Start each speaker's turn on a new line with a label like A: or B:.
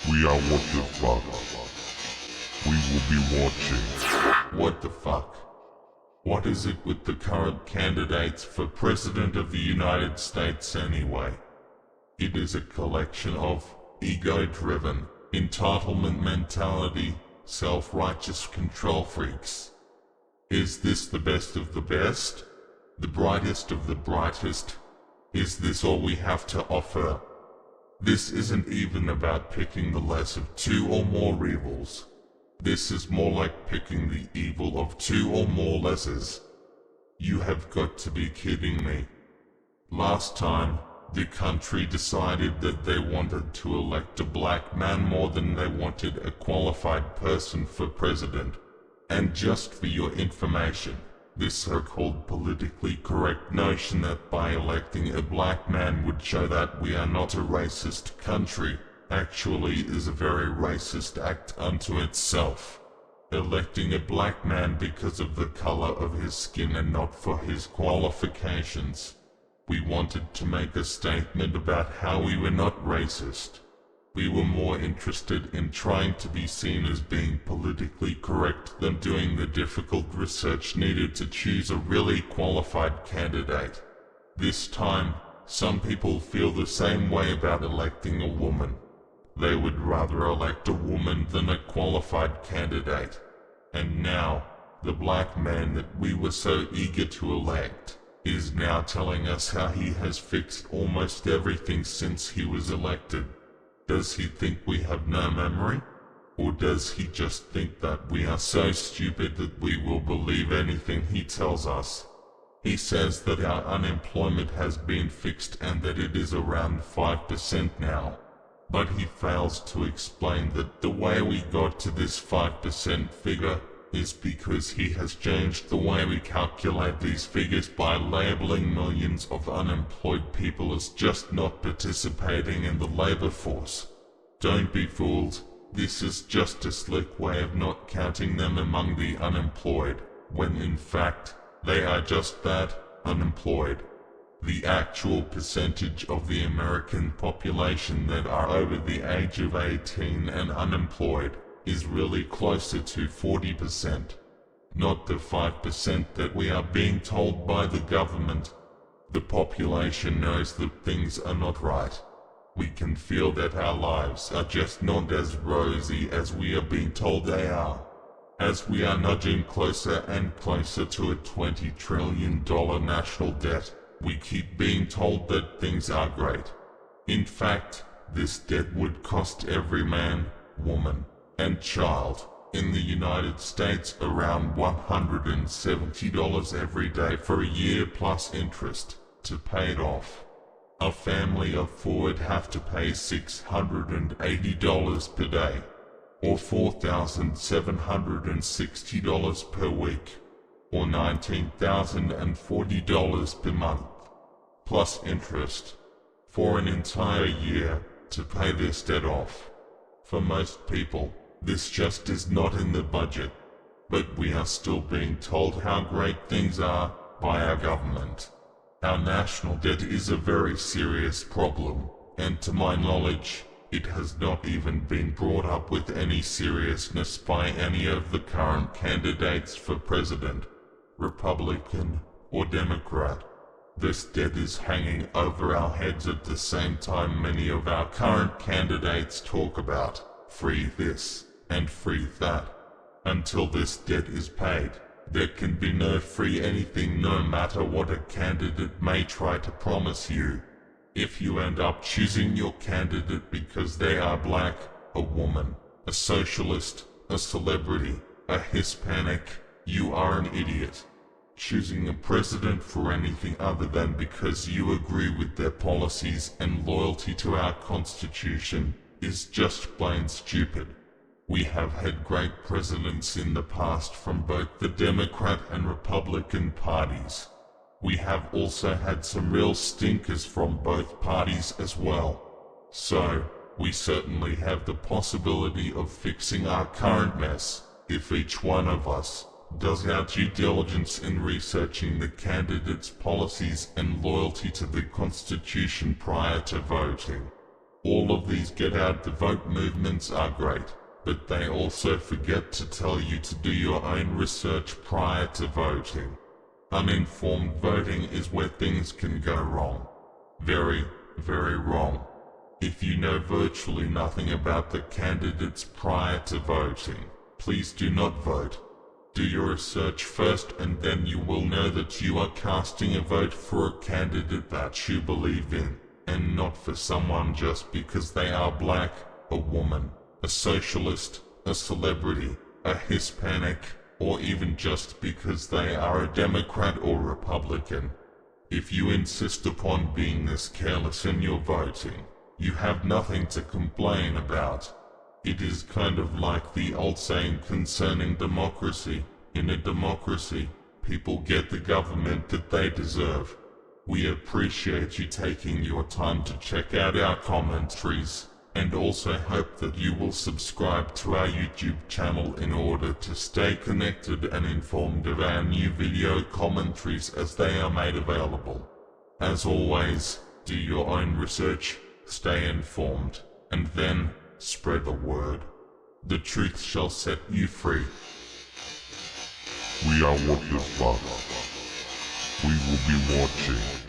A: We are what the fuck. We will be watching.
B: What the fuck? What is it with the current candidates for President of the United States anyway? It is a collection of ego-driven, entitlement mentality, self-righteous control freaks. Is this the best of the best? The brightest of the brightest? Is this all we have to offer? This isn't even about picking the less of two or more evils. This is more like picking the evil of two or more lessers. You have got to be kidding me. Last time, the country decided that they wanted to elect a black man more than they wanted a qualified person for president. And just for your information, this so-called politically correct notion that by electing a black man would show that we are not a racist country, actually is a very racist act unto itself. Electing a black man because of the color of his skin and not for his qualifications. We wanted to make a statement about how we were not racist. We were more interested in trying to be seen as being politically correct than doing the difficult research needed to choose a really qualified candidate. This time, some people feel the same way about electing a woman. They would rather elect a woman than a qualified candidate. And now, the black man that we were so eager to elect is now telling us how he has fixed almost everything since he was elected. Does he think we have no memory? Or does he just think that we are so stupid that we will believe anything he tells us? He says that our unemployment has been fixed and that it is around 5% now. But he fails to explain that the way we got to this 5% figure is because he has changed the way we calculate these figures by labeling millions of unemployed people as just not participating in the labor force. Don't be fooled, this is just a slick way of not counting them among the unemployed, when in fact, they are just that, unemployed. The actual percentage of the American population that are over the age of 18 and unemployed is really closer to 40%. Not the 5% that we are being told by the government. The population knows that things are not right. We can feel that our lives are just not as rosy as we are being told they are. As we are nudging closer and closer to a $20 trillion national debt, we keep being told that things are great. In fact, this debt would cost every man, woman, and child in the United States around $170 every day for a year plus interest to pay it off. A family of four would have to pay $680 per day, or $4,760 per week, or $19,040 per month, plus interest, for an entire year to pay this debt off. For most people, this just is not in the budget, but we are still being told how great things are by our government. Our national debt is a very serious problem, and to my knowledge, it has not even been brought up with any seriousness by any of the current candidates for president, Republican or Democrat. This debt is hanging over our heads at the same time many of our current candidates talk about free this and free that. Until this debt is paid, there can be no free anything no matter what a candidate may try to promise you. If you end up choosing your candidate because they are black, a woman, a socialist, a celebrity, a Hispanic, you are an idiot. Choosing a president for anything other than because you agree with their policies and loyalty to our Constitution is just plain stupid. We have had great presidents in the past from both the Democrat and Republican parties. We have also had some real stinkers from both parties as well. So, we certainly have the possibility of fixing our current mess, if each one of us does our due diligence in researching the candidate's policies and loyalty to the Constitution prior to voting. All of these get out the vote movements are great, but they also forget to tell you to do your own research prior to voting. Uninformed voting is where things can go wrong. Very, very wrong. If you know virtually nothing about the candidates prior to voting, please do not vote. Do your research first and then you will know that you are casting a vote for a candidate that you believe in, and not for someone just because they are black, a woman, a socialist, a celebrity, a Hispanic, or even just because they are a Democrat or Republican. If you insist upon being this careless in your voting, you have nothing to complain about. It is kind of like the old saying concerning democracy. In a democracy, people get the government that they deserve. We appreciate you taking your time to check out our commentaries, and also hope that you will subscribe to our YouTube channel in order to stay connected and informed of our new video commentaries as they are made available. As always, do your own research, stay informed, and then spread the word. The truth shall set you free.
A: We are WTF. We will be watching.